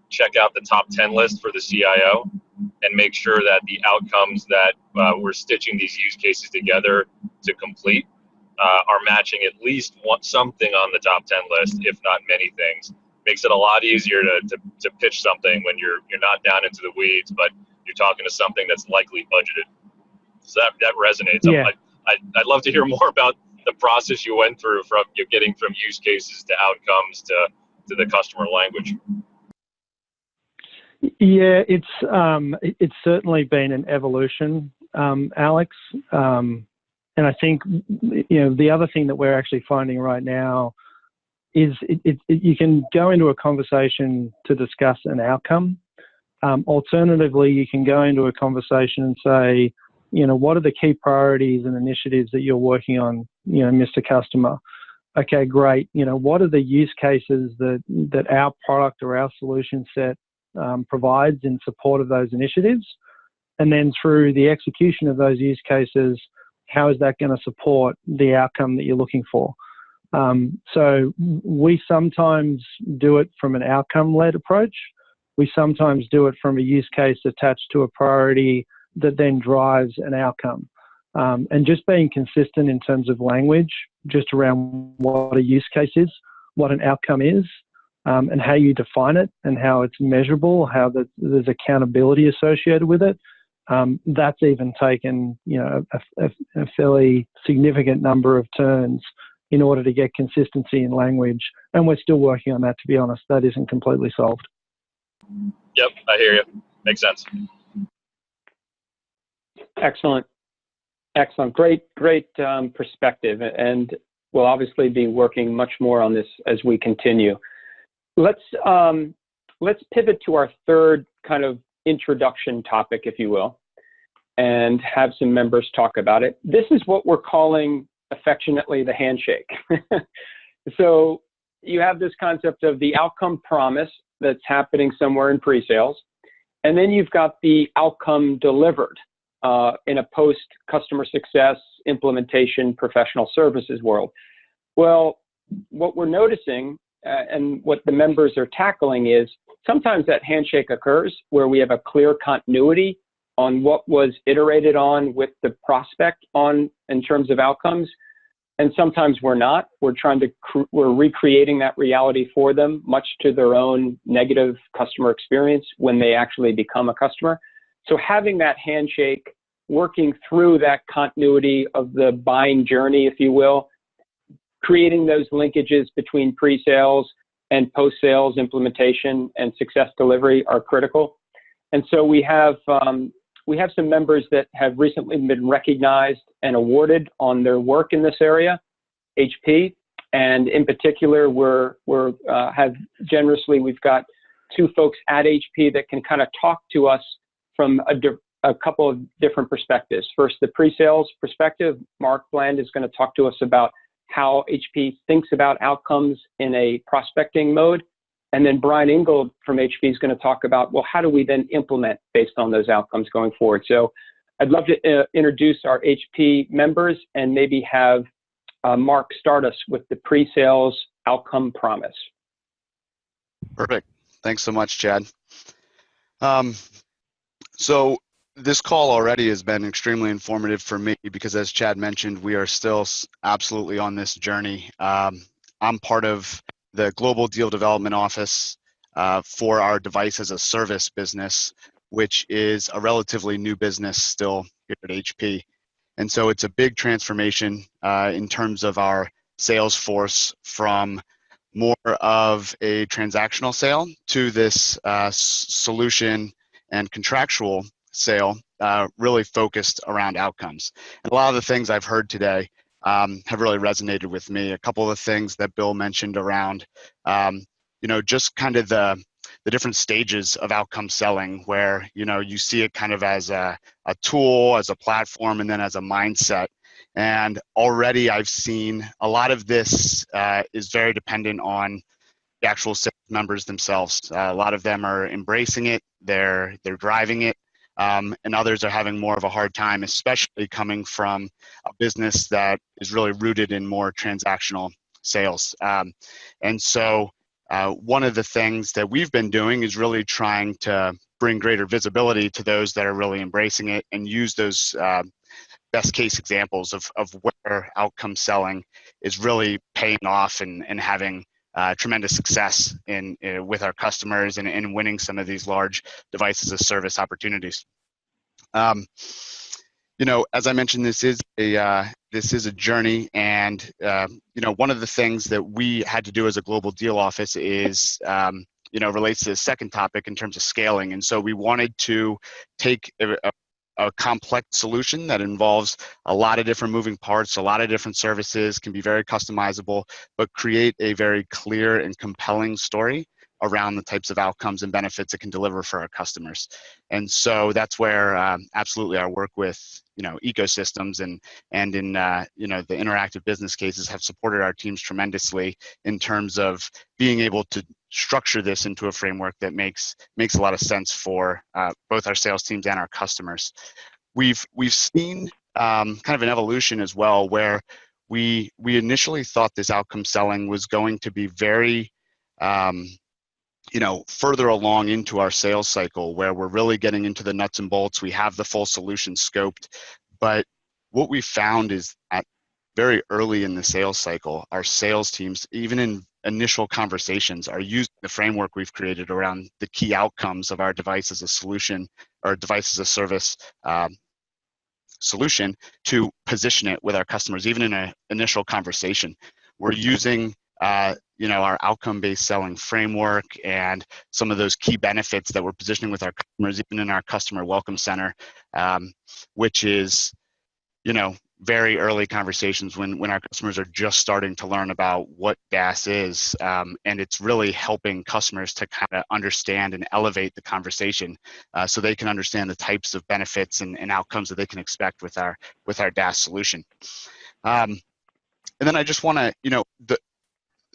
check out the top 10 list for the CIO and make sure that the outcomes that we're stitching these use cases together to complete are matching at least something on the top 10 list, if not many things. Makes it a lot easier to pitch something when you're not down into the weeds, but you're talking to something that's likely budgeted. So that resonates. Yeah. I'd love to hear more about the process you went through from getting from use cases to outcomes to the customer language. Yeah, it's certainly been an evolution, Alex. And I think the other thing that we're actually finding right now is you can go into a conversation to discuss an outcome. Alternatively, you can go into a conversation and say, what are the key priorities and initiatives that you're working on, Mr. Customer? Okay, great. What are the use cases that our product or our solution set provides in support of those initiatives? And then through the execution of those use cases, how is that going to support the outcome that you're looking for? So we sometimes do it from an outcome-led approach. We sometimes do it from a use case attached to a priority that then drives an outcome. And just being consistent in terms of language, just around what a use case is, what an outcome is, and how you define it and how it's measurable, how there's accountability associated with it. That's even taken, a fairly significant number of turns in order to get consistency in language. And we're still working on that, to be honest. That isn't completely solved. Yep, I hear you. Makes sense. Excellent. Great perspective. And we'll obviously be working much more on this as we continue. Let's pivot to our third kind of introduction topic, if you will, and have some members talk about it. This is what we're calling affectionately the handshake. So you have this concept of the outcome promise that's happening somewhere in pre-sales, and then you've got the outcome delivered in a post-customer success implementation professional services world. Well, what we're noticing and what the members are tackling is sometimes that handshake occurs where we have a clear continuity on what was iterated on with the prospect in terms of outcomes. And sometimes we're not. We're we're recreating that reality for them, much to their own negative customer experience when they actually become a customer. So having that handshake, working through that continuity of the buying journey, if you will, creating those linkages between pre-sales and post-sales implementation and success delivery are critical. And so we have some members that have recently been recognized and awarded on their work in this area, HP, and in particular, we've got two folks at HP that can kind of talk to us from a couple of different perspectives. First, the pre-sales perspective. Marc Bland is going to talk to us about how HP thinks about outcomes in a prospecting mode. And then Brian Ingold from HP is going to talk about, well, how do we then implement based on those outcomes going forward? So I'd love to introduce our HP members and maybe have Marc start us with the pre-sales outcome promise. Perfect. Thanks so much, Chad. So this call already has been extremely informative for me because, as Chad mentioned, we are still absolutely on this journey. I'm part of the Global Deal Development Office for our Device as a Service business, which is a relatively new business still here at HP. And so it's a big transformation in terms of our sales force from more of a transactional sale to this solution and contractual sale, really focused around outcomes. And a lot of the things I've heard today have really resonated with me. A couple of the things that Bill mentioned around, just kind of the different stages of outcome selling, where, you see it kind of as a tool, as a platform, and then as a mindset. And already I've seen a lot of this is very dependent on the actual sales members themselves. A lot of them are embracing it, they're driving it, and others are having more of a hard time, especially coming from a business that is really rooted in more transactional sales. And so one of the things that we've been doing is really trying to bring greater visibility to those that are really embracing it, and use those best case examples of where outcome selling is really paying off and having tremendous success with our customers and winning some of these large devices as service opportunities. As I mentioned, this is a journey, and one of the things that we had to do as a global deal office is relates to the second topic in terms of scaling. And so we wanted to take a complex solution that involves a lot of different moving parts, a lot of different services, can be very customizable, but create a very clear and compelling story around the types of outcomes and benefits it can deliver for our customers. And so that's where absolutely our work with ecosystems and in the interactive business cases have supported our teams tremendously in terms of being able to structure this into a framework that makes a lot of sense for both our sales teams and our customers. We've seen kind of an evolution as well, where we initially thought this outcome selling was going to be very further along into our sales cycle, where we're really getting into the nuts and bolts. We have the full solution scoped, but what we found is that very early in the sales cycle, our sales teams, even in initial conversations, are using the framework we've created around the key outcomes of our device as a solution or device as a service solution to position it with our customers, even in an initial conversation. We're using our outcome-based selling framework and some of those key benefits that we're positioning with our customers, even in our customer welcome center, which is, very early conversations when our customers are just starting to learn about what DaaS is. And it's really helping customers to kind of understand and elevate the conversation so they can understand the types of benefits and outcomes that they can expect with our DaaS solution. And then I just want to,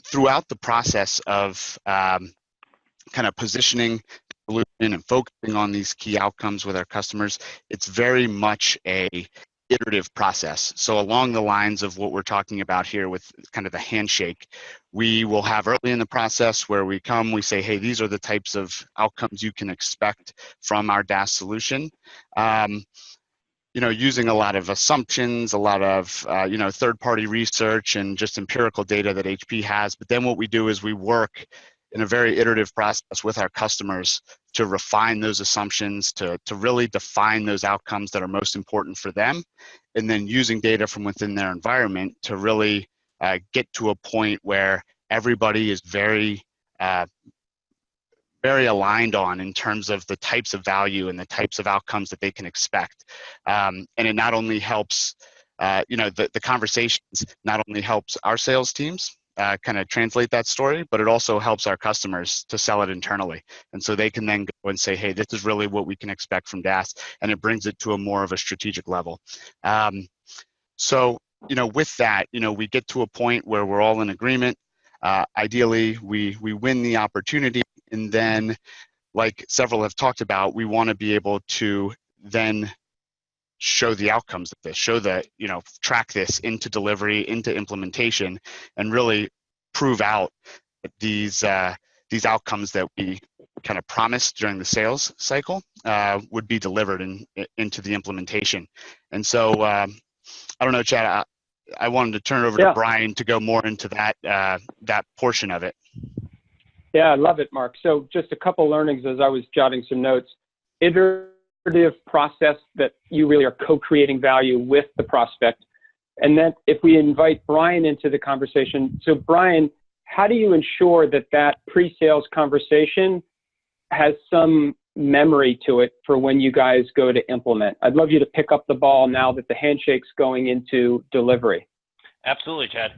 throughout the process of kind of positioning the solution and focusing on these key outcomes with our customers, it's very much a iterative process. So along the lines of what we're talking about here with kind of the handshake, we will have early in the process where we say, hey, these are the types of outcomes you can expect from our DaaS solution. Using a lot of assumptions, a lot of, third-party research and just empirical data that HP has. But then what we do is we work in a very iterative process with our customers to refine those assumptions, to really define those outcomes that are most important for them, and then using data from within their environment to really get to a point where everybody is very aligned on in terms of the types of value and the types of outcomes that they can expect. And it not only helps, the conversations not only helps our sales teams kind of translate that story, but it also helps our customers to sell it internally. And so they can then go and say, hey, this is really what we can expect from DaaS, and it brings it to a more of a strategic level. So, with that, we get to a point where we're all in agreement. Ideally, we win the opportunity, and then, like several have talked about, we want to be able to then show the outcomes of this, track this into delivery, into implementation, and really prove out that these outcomes that we kind of promised during the sales cycle would be delivered into the implementation. And so, I don't know, Chad, I wanted to turn it over to Brian to go more into that portion of it. Yeah, I love it, Marc. So just a couple learnings as I was jotting some notes. Iterative process that you really are co-creating value with the prospect. And then if we invite Brian into the conversation, so Brian, how do you ensure that that pre-sales conversation has some memory to it for when you guys go to implement? I'd love you to pick up the ball now that the handshake's going into delivery. Absolutely, Chad.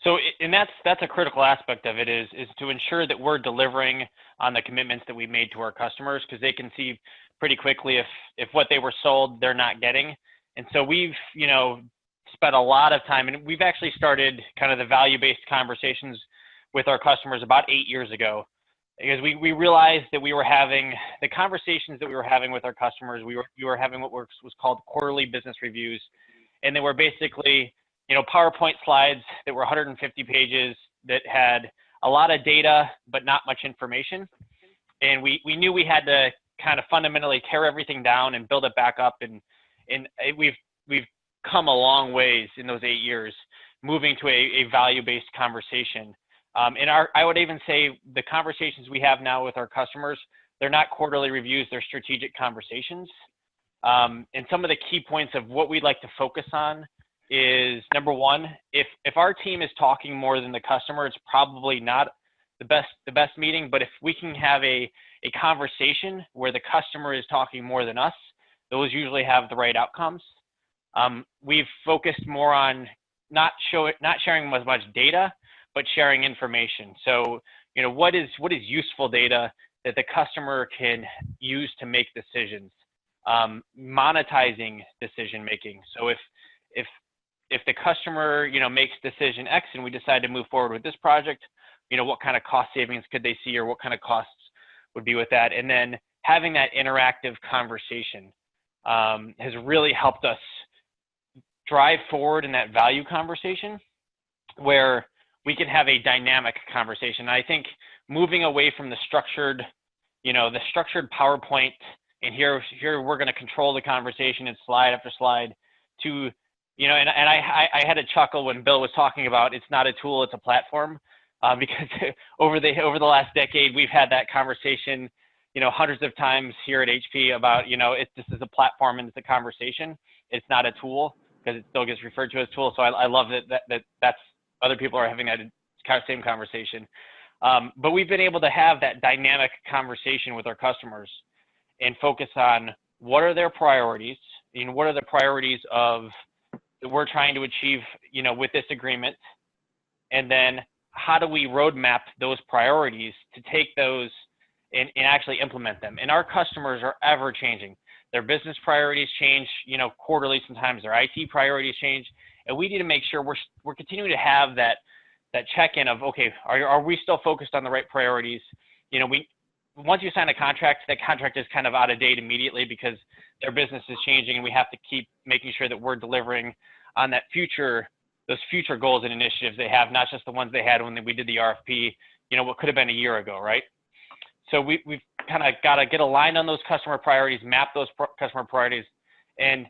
So, and that's a critical aspect of it is to ensure that we're delivering on the commitments that we made to our customers, because they can see pretty quickly if what they were sold they're not getting. And so we've spent a lot of time, and we've actually started kind of the value-based conversations with our customers about 8 years ago, because we realized that we were having the conversations that we were having with our customers. We were having what was called quarterly business reviews, and they were basically PowerPoint slides that were 150 pages that had a lot of data but not much information. And we knew we had to kind of fundamentally tear everything down and build it back up. And we've come a long ways in those 8 years, moving to a value-based conversation. And I would even say the conversations we have now with our customers, they're not quarterly reviews, they're strategic conversations. And some of the key points of what we'd like to focus on is, number one, if our team is talking more than the customer, it's probably not the best meeting. But if we can have a conversation where the customer is talking more than us, those usually have the right outcomes. We've focused more on not sharing as much data, but sharing information. So, what is useful data that the customer can use to make decisions, monetizing decision making. So if the customer, makes decision X and we decide to move forward with this project, what kind of cost savings could they see, or what kind of costs would be with that? And then having that interactive conversation has really helped us drive forward in that value conversation, where we can have a dynamic conversation. I think moving away from the structured PowerPoint, and here we're going to control the conversation and slide after slide, to and I had a chuckle when Bill was talking about it's not a tool, it's a platform, because over the last decade we've had that conversation hundreds of times here at HP about this is a platform and it's a conversation. It's not a tool, because it still gets referred to as tool. So I love that's other people are having that same conversation. But we've been able to have that dynamic conversation with our customers and focus on what are their priorities, what are the priorities of that we're trying to achieve, with this agreement, and then how do we roadmap those priorities to take those and actually implement them. And our customers are ever changing. Their business priorities change, quarterly. Sometimes their IT priorities change, and we need to make sure we're continuing to have that check-in of, okay, are we still focused on the right priorities? Once you sign a contract, that contract is kind of out of date immediately because their business is changing, and we have to keep making sure that we're delivering on those future goals and initiatives they have, not just the ones they had when we did the RFP, what could have been a year ago, right? So we've kind of got to get aligned on those customer priorities, map those customer priorities. And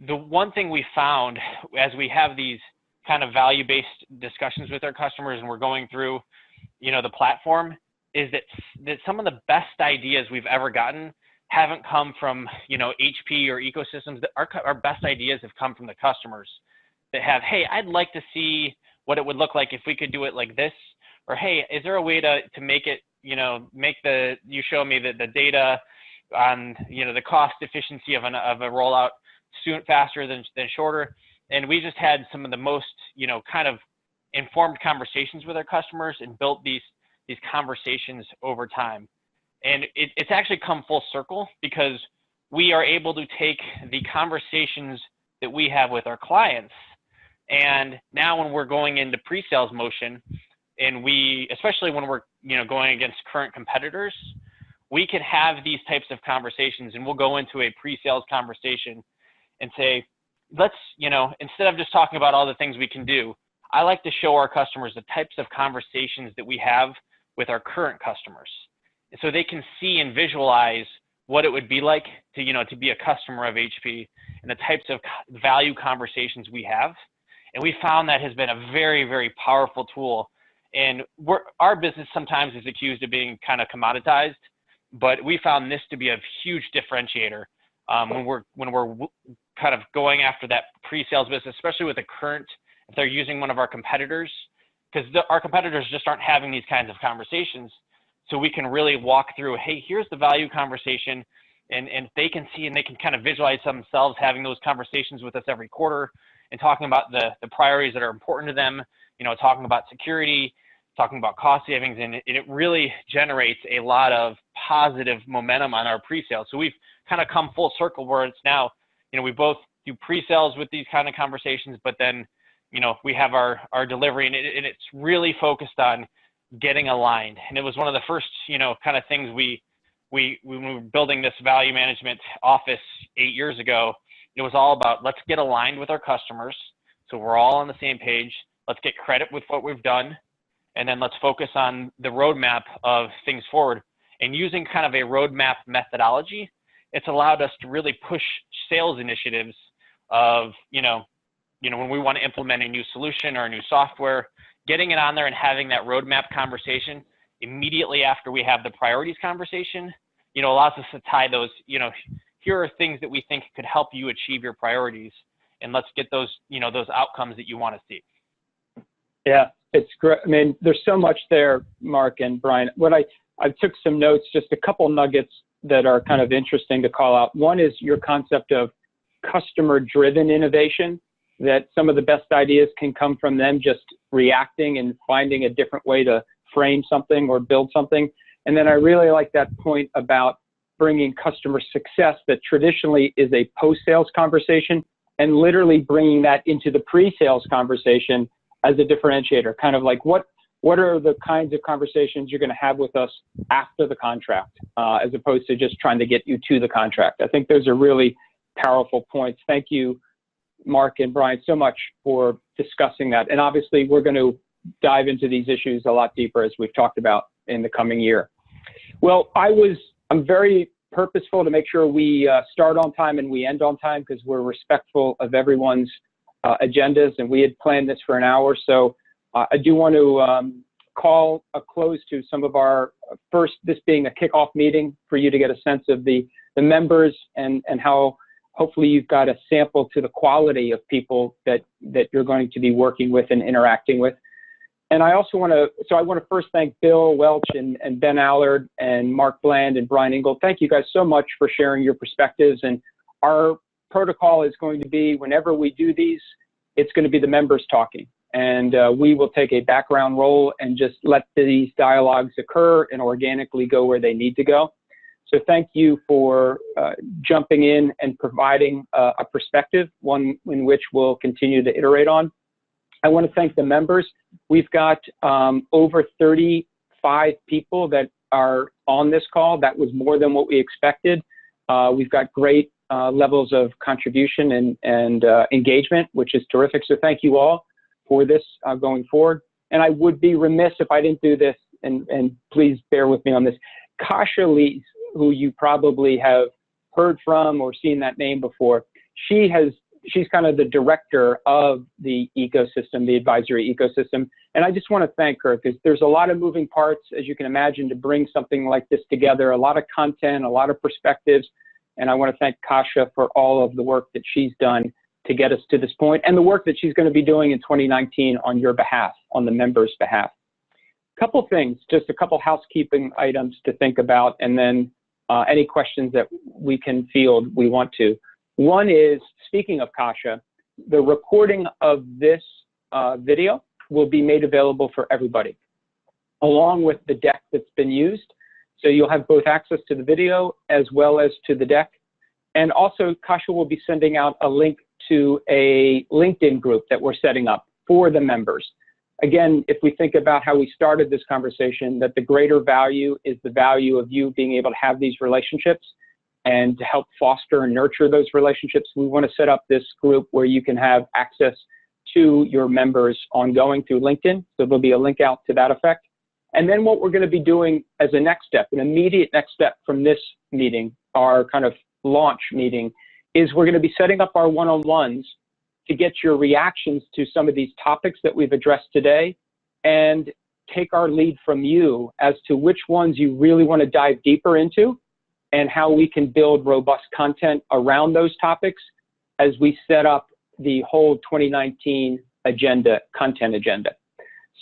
the one thing we found as we have these kind of value-based discussions with our customers and we're going through, the platform, is that some of the best ideas we've ever gotten haven't come from, HP or ecosystems. Our best ideas have come from the customers that have, hey, I'd like to see what it would look like if we could do it like this, or hey, is there a way to make it, you show me the data on, the cost efficiency of a rollout faster than shorter. And we just had some of the most, kind of informed conversations with our customers and built these conversations over time. And it's actually come full circle, because we are able to take the conversations that we have with our clients, and now when we're going into pre-sales motion, and especially when we're going against current competitors, we can have these types of conversations, and we'll go into a pre-sales conversation and say, let's, instead of just talking about all the things we can do, I like to show our customers the types of conversations that we have with our current customers. And so they can see and visualize what it would be like to be a customer of HP and the types of value conversations we have. And we found that has been a very, very powerful tool. And our business sometimes is accused of being kind of commoditized, but we found this to be a huge differentiator when we're kind of going after that pre-sales business, especially with if they're using one of our competitors, because our competitors just aren't having these kinds of conversations. So we can really walk through, hey, here's the value conversation, and they can see and they can kind of visualize themselves having those conversations with us every quarter and talking about the priorities that are important to them, talking about security, talking about cost savings, and it really generates a lot of positive momentum on our pre-sales. So we've kind of come full circle where it's now, we both do pre-sales with these kind of conversations, but then, we have our delivery, and it's really focused on getting aligned. And it was one of the first, kind of things when we were building this value management office 8 years ago, it was all about, let's get aligned with our customers. So we're all on the same page. Let's get credit with what we've done. And then let's focus on the roadmap of things forward. And using kind of a roadmap methodology, it's allowed us to really push sales initiatives of, when we want to implement a new solution or a new software, getting it on there and having that roadmap conversation immediately after we have the priorities conversation, allows us to tie those, here are things that we think could help you achieve your priorities, and let's get those, those outcomes that you want to see. Yeah, it's great. I mean, there's so much there, Marc and Brian. I took some notes, just a couple nuggets that are kind of interesting to call out. One is your concept of customer-driven innovation, that some of the best ideas can come from them just reacting and finding a different way to frame something or build something. And then I really like that point about bringing customer success that traditionally is a post-sales conversation and literally bringing that into the pre-sales conversation as a differentiator, kind of like what are the kinds of conversations you're going to have with us after the contract, as opposed to just trying to get you to the contract. I think those are really powerful points. Thank you, Marc and Brian, so much for discussing that. And obviously, we're going to dive into these issues a lot deeper, as we've talked about, in the coming year. Well, I'm very purposeful to make sure we start on time and we end on time, because we're respectful of everyone's agendas, and we had planned this for an hour. So I do want to call a close to some of our this being a kickoff meeting for you to get a sense of the members and how hopefully you've got a sample to the quality of people that you're going to be working with and interacting with. And I also want to first thank Bill Welch and Ben Allard and Marc Bland and Brian Ingold. Thank you guys so much for sharing your perspectives. And our protocol is going to be, whenever we do these, it's going to be the members talking. And we will take a background role and just let these dialogues occur and organically go where they need to go. So thank you for jumping in and providing a perspective, one in which we'll continue to iterate on. I want to thank the members. We've got over 35 people that are on this call. That was more than what we expected. We've got great levels of contribution and engagement, which is terrific. So thank you all for this going forward. And I would be remiss if I didn't do this, and please bear with me on this. Kasha, Leese, who you probably have heard from or seen that name before, she's kind of the director of the ecosystem, the advisory ecosystem. And I just want to thank her, because there's a lot of moving parts, as you can imagine, to bring something like this together, a lot of content, a lot of perspectives. And I want to thank Kasha for all of the work that she's done to get us to this point, and the work that she's going to be doing in 2019 on your behalf, on the members' behalf. Couple things, just a couple housekeeping items to think about, and then any questions that we can field, we want to. One is, speaking of Kasha, the recording of this video will be made available for everybody, along with the deck that's been used. So you'll have both access to the video as well as to the deck. And also, Kasha will be sending out a link to a LinkedIn group that we're setting up for the members. Again, if we think about how we started this conversation, that the greater value is the value of you being able to have these relationships and to help foster and nurture those relationships, we want to set up this group where you can have access to your members ongoing through LinkedIn. So there'll be a link out to that effect. And then what we're going to be doing as a next step, an immediate next step from this meeting, our kind of launch meeting, is we're going to be setting up our one-on-ones to get your reactions to some of these topics that we've addressed today, and take our lead from you as to which ones you really want to dive deeper into, and how we can build robust content around those topics as we set up the whole 2019 agenda, content agenda.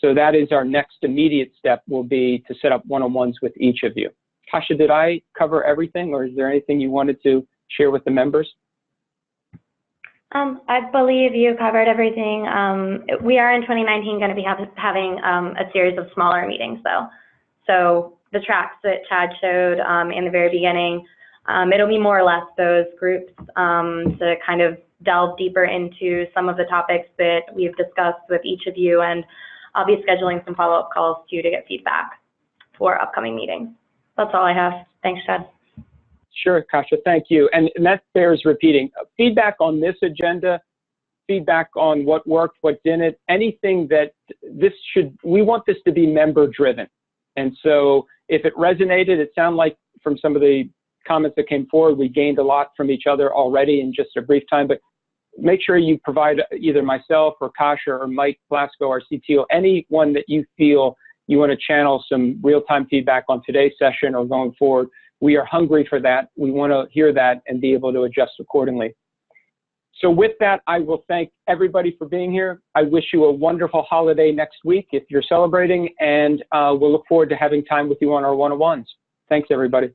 So that is our next immediate step, will be to set up one-on-ones with each of you. Kasha, did I cover everything, or is there anything you wanted to share with the members? I believe you covered everything. We are in 2019 going to be having a series of smaller meetings, though. So the tracks that Chad showed in the very beginning, it'll be more or less those groups to kind of delve deeper into some of the topics that we've discussed with each of you, and I'll be scheduling some follow-up calls too to get feedback for upcoming meetings. That's all I have. Thanks, Chad. Sure, Kasha, thank you. And that bears repeating. Feedback on this agenda, feedback on what worked, what didn't, anything that we want this to be member driven. And so if it resonated, it sounded like from some of the comments that came forward, we gained a lot from each other already in just a brief time, but make sure you provide either myself or Kasha or Mike Blasco, our CTO, anyone that you feel you want to channel some real-time feedback on today's session or going forward. We are hungry for that. We want to hear that and be able to adjust accordingly. So with that, I will thank everybody for being here. I wish you a wonderful holiday next week if you're celebrating, and we'll look forward to having time with you on our one-on-ones. Thanks, everybody.